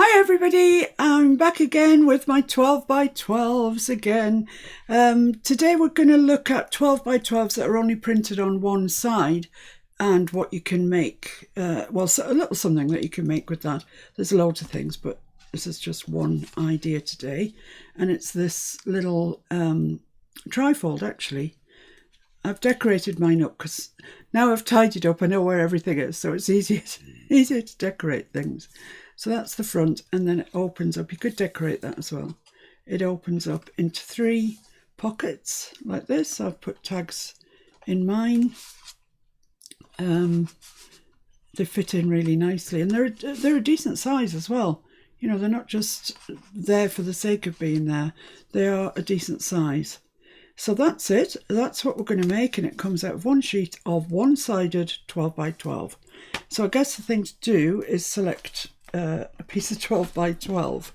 Hi everybody, I'm back again with my 12 by 12s again. Today we're going to look at 12 by 12s that are only printed on one side and what you can make. Well, so a little something that you can make with that. There's loads of things, but this is just one idea today. And it's this little trifold actually. I've decorated mine up because now I've tidied up, I know where everything is, so it's easier to decorate things. So that's the front, and then it opens up. You could decorate that as well. It opens up into 3 pockets like this. I've put tags in mine. They fit in really nicely, and they're a decent size as well. You know, they're not just there for the sake of being there. They are a decent size. So that's it. That's what we're going to make, and it comes out of one sheet of one-sided 12 by 12. So I guess the thing to do is select a piece of 12 by 12.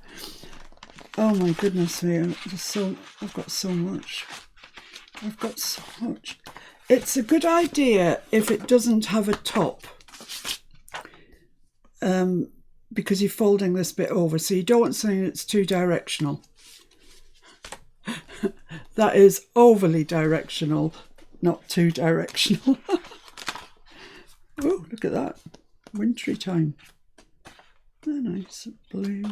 Oh my goodness me, I've got so much. It's a good idea if it doesn't have a top, because you're folding this bit over, so you don't want something that's too directional. That is overly directional, not too directional. Oh, look at that, wintry time. They're nice blue.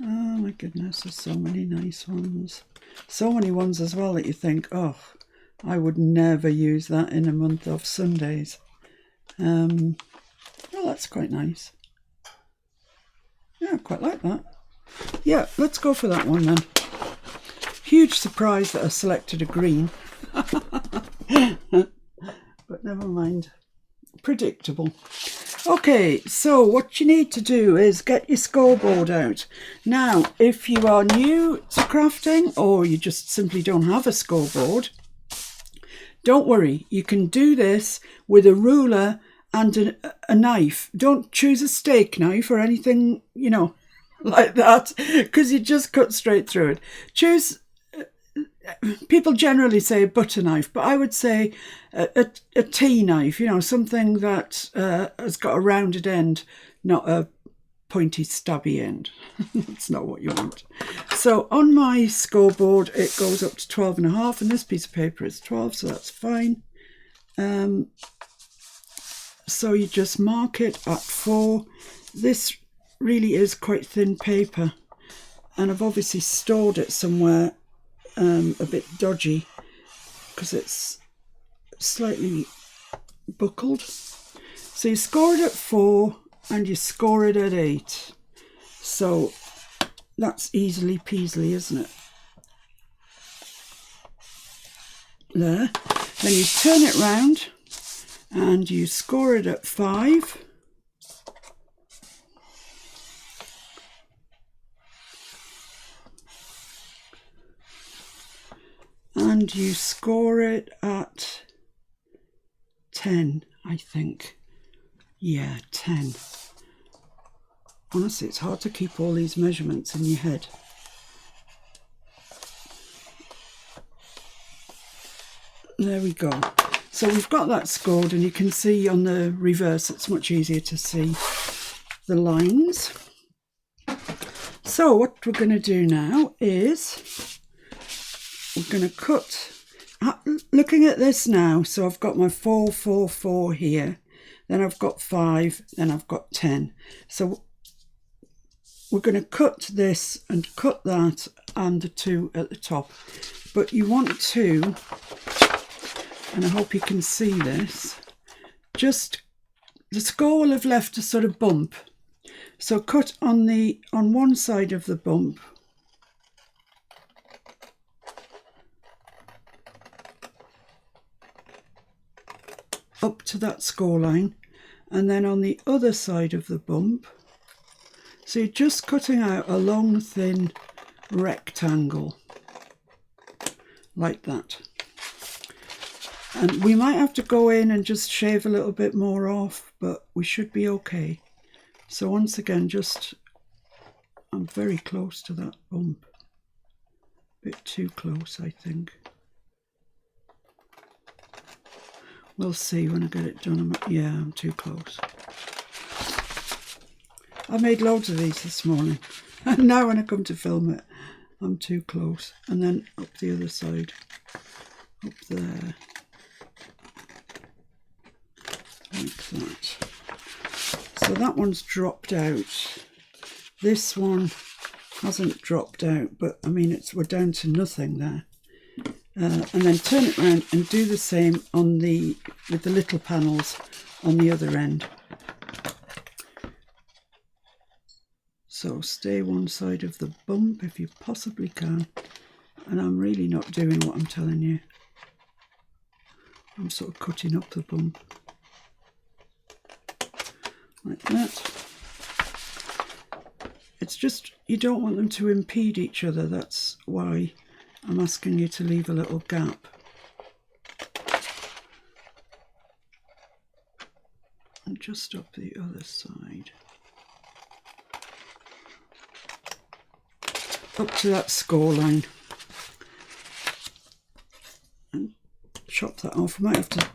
Oh my goodness, there's so many nice ones. So many ones as well that you think, oh, I would never use that in a month of Sundays. Well, that's quite nice. Yeah, I quite like that. Yeah, let's go for that one then. Huge surprise that I selected a green. But never mind. Predictable. Okay, so what you need to do is get your scoreboard out. Now, if you are new to crafting or you just simply don't have a scoreboard, don't worry, you can do this with a ruler and a knife. Don't choose a steak knife or anything, you know, like that, because you just cut straight through it. Choose, people generally say a butter knife, but I would say a tea knife, you know, something that has got a rounded end, not a pointy stabby end. That's not what you want. So on my scoreboard it goes up to 12.5, and this piece of paper is 12, so that's fine. So you just mark it at 4. This really is quite thin paper, and I've obviously stored it somewhere a bit dodgy because it's slightly buckled. So you score it at 4 and you score it at 8. So that's easily peasily, isn't it? There. Then you turn it round and you score it at 5. And you score it at 10, I think. Yeah, 10. Honestly, it's hard to keep all these measurements in your head. There we go. So we've got that scored, and you can see on the reverse it's much easier to see the lines. So what we're going to do now is we're going to cut. Looking at this now, so I've got my 4, 4, 4 here, then I've got 5, then I've got 10. So we're going to cut this and cut that and the 2 at the top. But you want to, and I hope you can see this, just the score will have left a sort of bump. So cut on one side of the bump. Up to that score line, and then on the other side of the bump. So you're just cutting out a long thin rectangle like that, and we might have to go in and just shave a little bit more off, but we should be okay. So once again, I'm very close to that bump, a bit too close I think. We'll see when I get it done. Yeah, I'm too close. I made loads of these this morning. And now when I come to film it, I'm too close. And then up the other side. Up there. Like that. So that one's dropped out. This one hasn't dropped out, but I mean, we're down to nothing there. And then turn it around and do the same on with the little panels on the other end. So stay one side of the bump if you possibly can. And I'm really not doing what I'm telling you. I'm sort of cutting up the bump. Like that. It's just, you don't want them to impede each other. That's why I'm asking you to leave a little gap. And just up the other side. Up to that score line. And chop that off. I might have to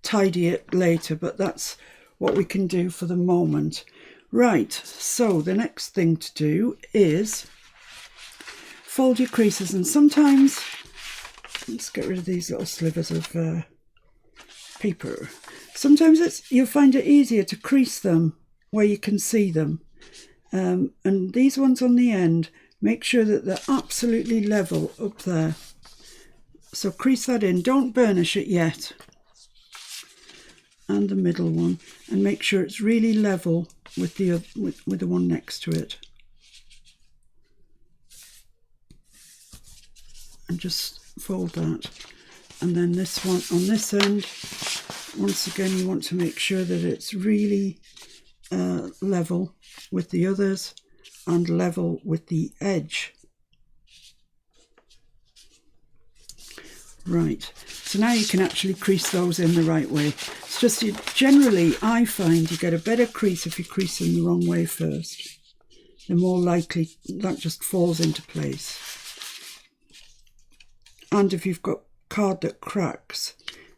tidy it later, but that's what we can do for the moment. Right, so the next thing to do is fold your creases, and sometimes, let's get rid of these little slivers of paper. Sometimes you'll find it easier to crease them where you can see them. And these ones on the end, make sure that they're absolutely level up there. So crease that in, don't burnish it yet. And the middle one, and make sure it's really level with the one next to it. And just fold that. And then this one on this end, once again you want to make sure that it's really level with the others and level with the edge. Right, so now you can actually crease those in the right way. It's just generally I find you get a better crease if you crease them the wrong way first. The more likely that just falls into place. And if you've got card that cracks,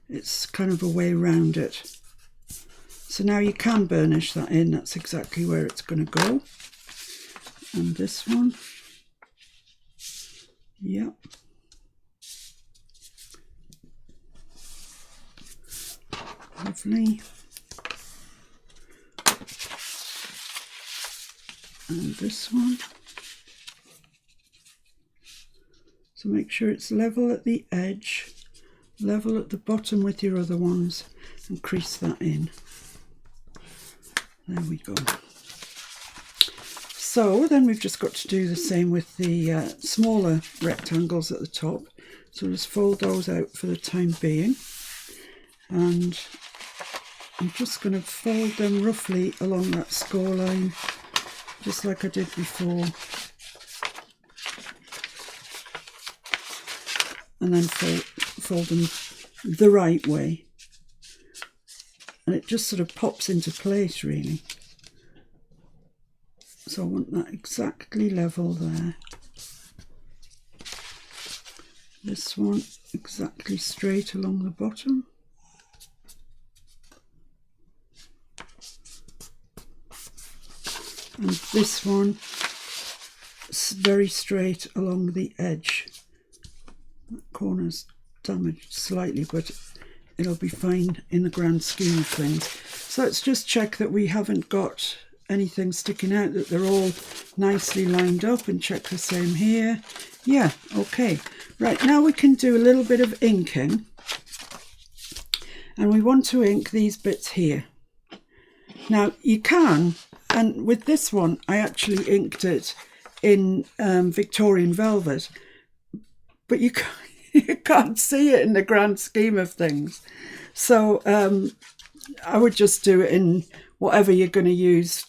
it's kind of a way around it. So now you can burnish that in, that's exactly where it's going to go. And this one, yep. Lovely. And this one. So make sure it's level at the edge, level at the bottom with your other ones, and crease that in. There we go. So then we've just got to do the same with the smaller rectangles at the top. So just fold those out for the time being. And I'm just going to fold them roughly along that score line, just like I did before. And then fold them the right way. And it just sort of pops into place really. So I want that exactly level there. This one exactly straight along the bottom. And this one very straight along the edge. That corner's damaged slightly, but it'll be fine in the grand scheme of things. So let's just check that we haven't got anything sticking out, that they're all nicely lined up, and check the same here. Yeah, okay. Right, now we can do a little bit of inking. And we want to ink these bits here. Now you can, and with this one I actually inked it in Victorian velvet, but you can't see it in the grand scheme of things. So I would just do it in whatever you're going to use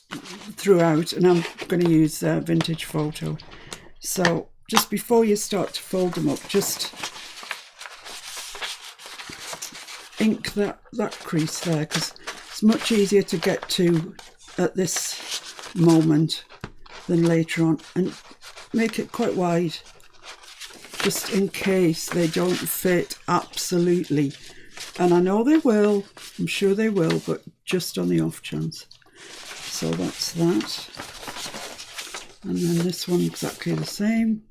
throughout, and I'm going to use Vintage Photo. So just before you start to fold them up, just ink that crease there, because it's much easier to get to at this moment than later on, and make it quite wide, just in case they don't fit absolutely. And I know they will, I'm sure they will, but just on the off chance. So that's that. And then this one exactly the same.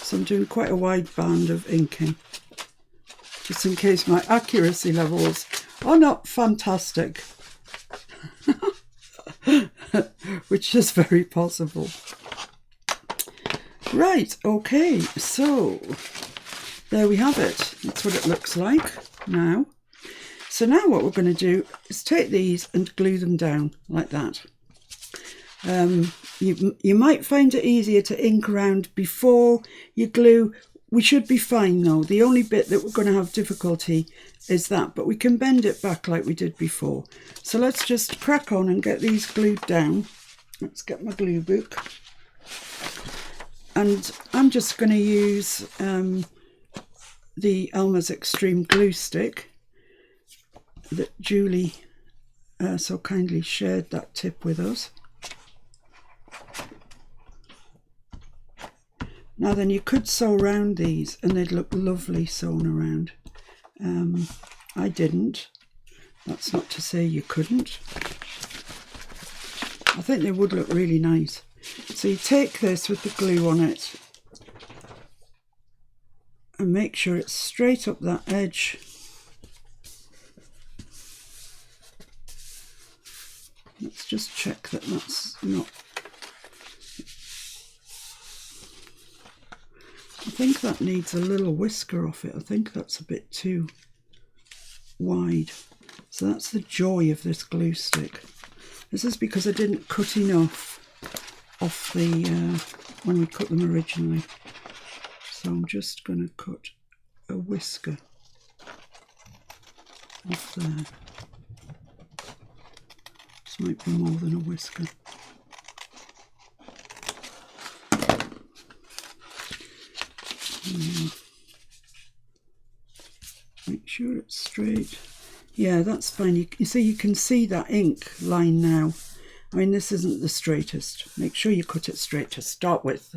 So I'm doing quite a wide band of inking, just in case my accuracy levels are not fantastic, which is very possible. Right, okay, so there we have it. That's what it looks like now. So now what we're going to do is take these and glue them down like that. You might find it easier to ink around before you glue. We should be fine though. The only bit that we're going to have difficulty is that, but we can bend it back like we did before. So let's just crack on and get these glued down. Let's get my glue book. And I'm just going to use the Elmer's Extreme glue stick that Julie so kindly shared that tip with us. Now then, you could sew around these and they'd look lovely sewn around. I didn't. That's not to say you couldn't. I think they would look really nice. So you take this with the glue on it and make sure it's straight up that edge. Let's just check that that's not... I think that needs a little whisker off it. I think that's a bit too wide. So that's the joy of this glue stick. This is because I didn't cut enough off the when we cut them originally. So I'm just going to cut a whisker off there. This might be more than a whisker. Make sure it's straight. Yeah, that's fine. You see, you can see that ink line now. I mean, this isn't the straightest. Make sure you cut it straight to start with.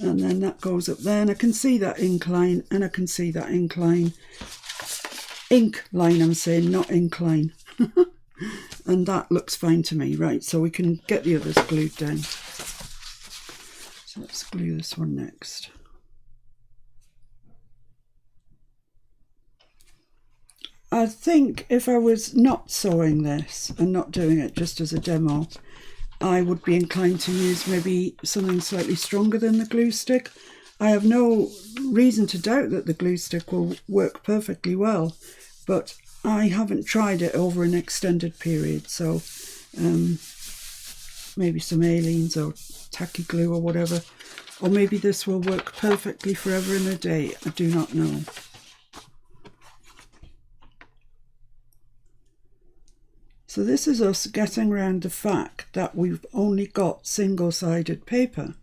And then that goes up there, and I can see that ink line, and I can see that ink line. Ink line, I'm saying, not incline. And that looks fine to me. Right, so we can get the others glued down. So let's glue this one next. I think if I was not sewing this and not doing it just as a demo, I would be inclined to use maybe something slightly stronger than the glue stick. I have no reason to doubt that the glue stick will work perfectly well, but I haven't tried it over an extended period, so maybe some Aleene's or tacky glue or whatever, or maybe this will work perfectly forever and a day. I do not know. So this is us getting around the fact that we've only got single-sided paper.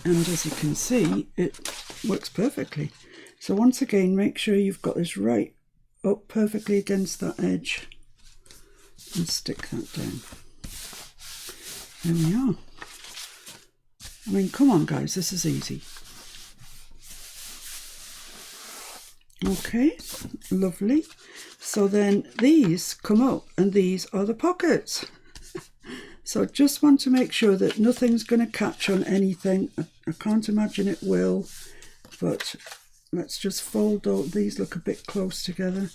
And as you can see, it works perfectly. So once again, make sure you've got this right up perfectly against that edge and stick that down. There we are. I mean, come on guys, this is easy. Okay, lovely. So then these come up and these are the pockets. So just want to make sure that nothing's going to catch on anything. I can't imagine it will, but let's just fold out. These look a bit close together.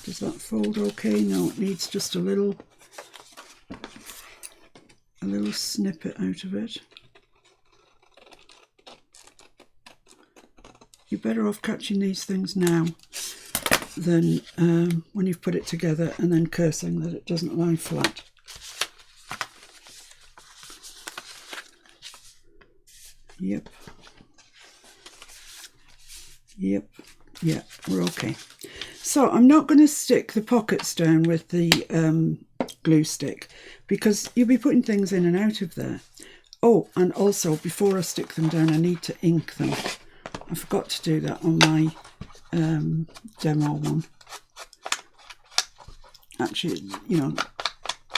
Does that fold okay? No, it needs just a little snippet out of it. You're better off catching these things now than when you've put it together and then cursing that it doesn't lie flat. Yep. Yep. Yeah, we're okay. So I'm not going to stick the pockets down with the glue stick because you'll be putting things in and out of there. Oh, and also before I stick them down, I need to ink them. I forgot to do that on my demo one. Actually, you know,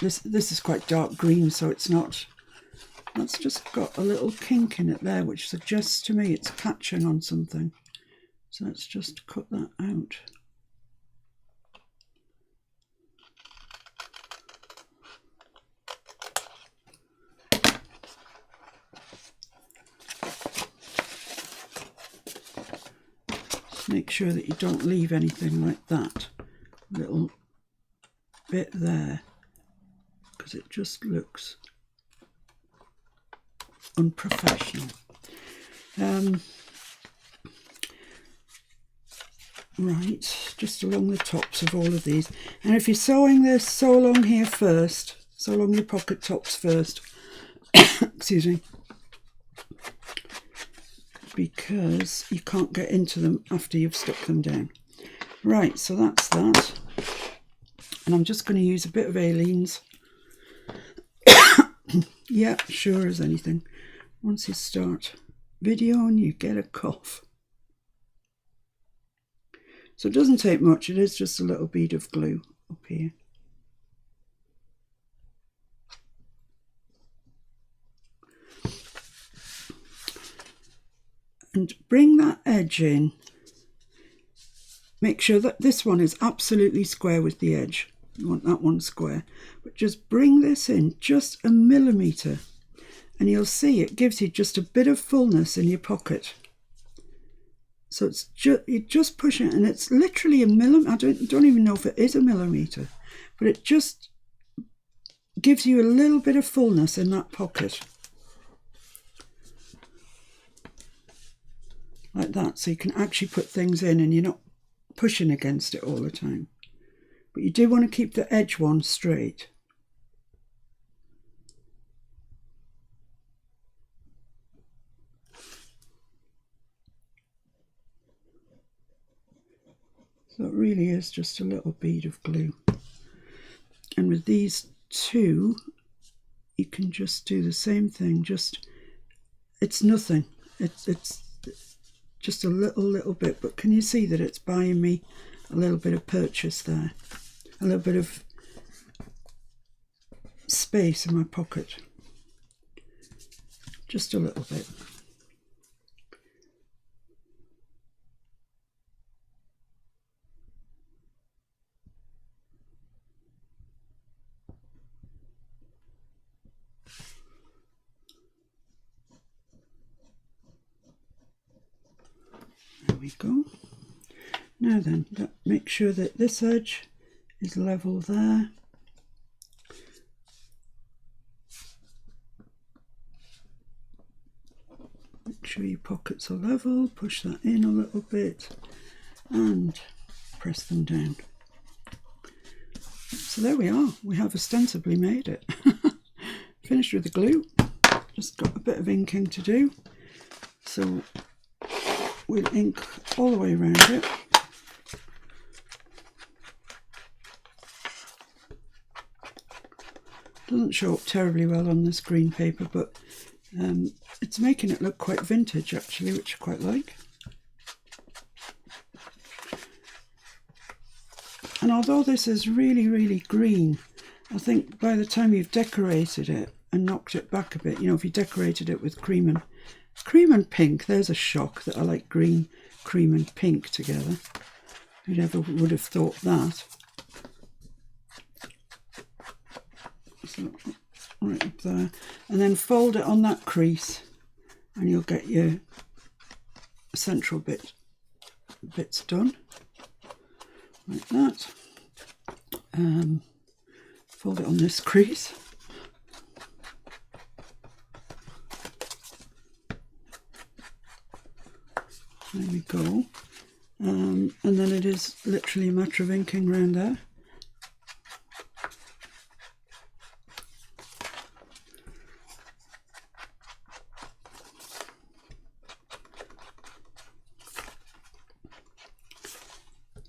this is quite dark green, so it's not. That's just got a little kink in it there, which suggests to me it's catching on something. So let's just cut that out. Just make sure that you don't leave anything like that little bit there, because it just looks unprofessional. Right, just along the tops of all of these. And if you're sewing this, sew along here first, sew along your pocket tops first. Excuse me. Because you can't get into them after you've stuck them down. Right, so that's that. And I'm just going to use a bit of Aleene's. Yeah, sure as anything. Once you start videoing, you get a cough. So it doesn't take much, it is just a little bead of glue up here. And bring that edge in. Make sure that this one is absolutely square with the edge. You want that one square. But just bring this in just a millimetre. And you'll see it gives you just a bit of fullness in your pocket. So it's you just push it, and it's literally a millimetre. I don't even know if it is a millimetre, but it just gives you a little bit of fullness in that pocket. Like that, so you can actually put things in and you're not pushing against it all the time. But you do want to keep the edge one straight. So it really is just a little bead of glue. And with these two, you can just do the same thing. Just, it's nothing. It's just a little bit. But can you see that it's buying me a little bit of purchase there? A little bit of space in my pocket. Just a little bit. There we go. Now then, make sure that this edge is level there. Make sure your pockets are level, push that in a little bit and press them down. So there we are, we have ostensibly made it. Finished with the glue, just got a bit of inking to do. So we'll ink all the way around it. Doesn't show up terribly well on this green paper, but it's making it look quite vintage actually, which I quite like. And although this is really green, I think by the time you've decorated it and knocked it back a bit, you know, if you decorated it with cream and pink, there's a shock that I like green, cream and pink together. Who ever would have thought that? So, right up there, and then fold it on that crease and you'll get your central bits done like that. Fold it on this crease. There we go. And then it is literally a matter of inking around there.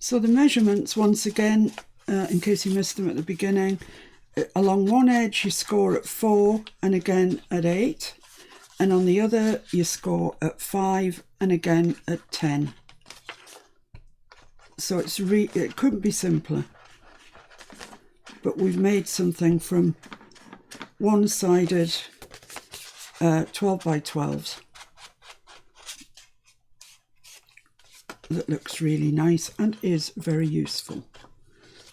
So the measurements, once again, in case you missed them at the beginning, along one edge you score at 4 and again at 8, and on the other you score at 5 and again at 10. So it couldn't be simpler. But we've made something from one-sided 12 by 12s. that looks really nice and is very useful.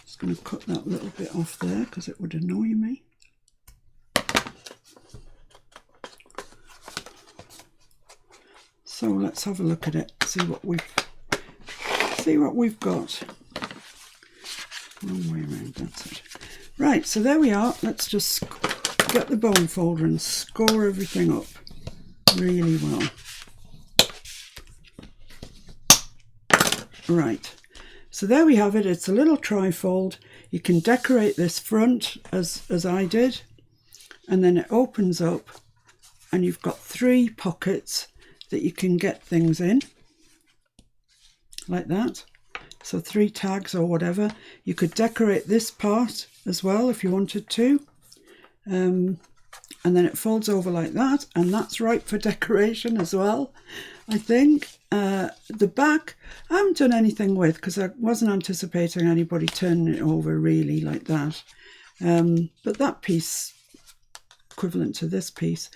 Just going to cut that little bit off there because it would annoy me. So let's have a look at it, see what we've got. Wrong way around, that's it. Right, so there we are. Let's just get the bone folder and score everything up really well. Right, so there we have it. It's a little trifold. You can decorate this front as I did, and then it opens up and you've got 3 pockets that you can get things in, like that. So 3 tags or whatever. You could decorate this part as well if you wanted to. And then it folds over like that, and that's ripe for decoration as well, I think. The back I haven't done anything with because I wasn't anticipating anybody turning it over really like that. But that piece, equivalent to this piece,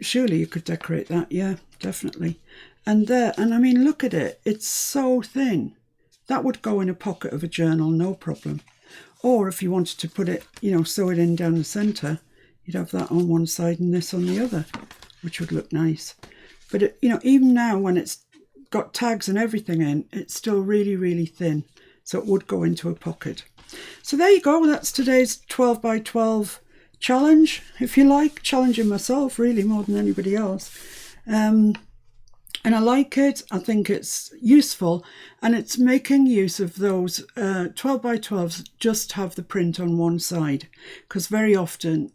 surely you could decorate that. Yeah, definitely. And there, and I mean, look at it, it's so thin. That would go in a pocket of a journal, no problem. Or if you wanted to put it, you know, sew it in down the centre, you'd have that on one side and this on the other, which would look nice. But it, you know, even now when it's got tags and everything in, it's still really, really thin. So it would go into a pocket. So there you go. That's today's 12 by 12 challenge, if you like. Challenging myself really more than anybody else. And I like it. I think it's useful, and it's making use of those 12 by 12s just have the print on one side, because very often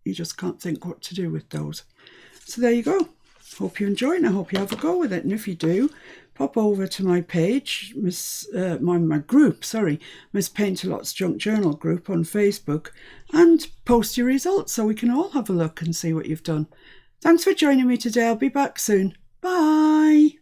you just can't think what to do with those. So there you go. Hope you enjoy it, and I hope you have a go with it. And if you do, pop over to my page, my group, Miss Paintalot's Junk Journal group on Facebook, and post your results so we can all have a look and see what you've done. Thanks for joining me today. I'll be back soon. Bye.